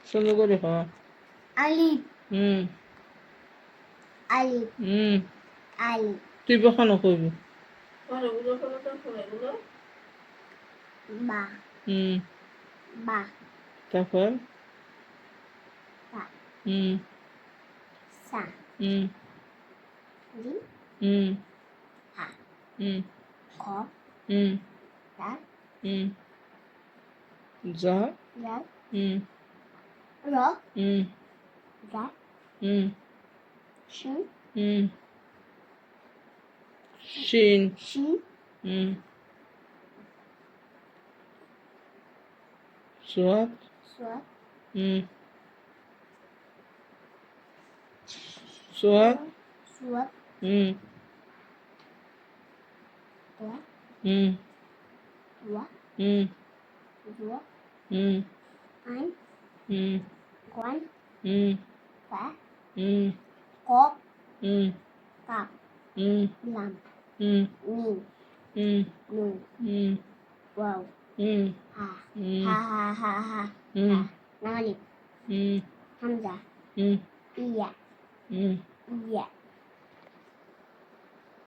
সুন্দর করে হ। আলিফ হুম আলিফ হুম আলিফ তুই কখনো কইবি। বা হুম বা তারপর তা হুম সা হুম জি হুম হা হুম খ হুম দা হুম যা জাল হুম র হুম গা হুম শিন হুম শিন শিন হুম সোয়াদ সোয়া হুম সোয়াদ সোয়া হুম তোয়া হুম তোয়া হুম জুয়া হুম আইন হুম গোয়ান হুম ফা হুম ক হুম কাপ হুম লাম হুম মিম হুম নুন হুম ওয়াও হুম হা হুম হা হা হা হা হুম হা নালিফ হুম হামজা হুম ইয়া হুম ইয়া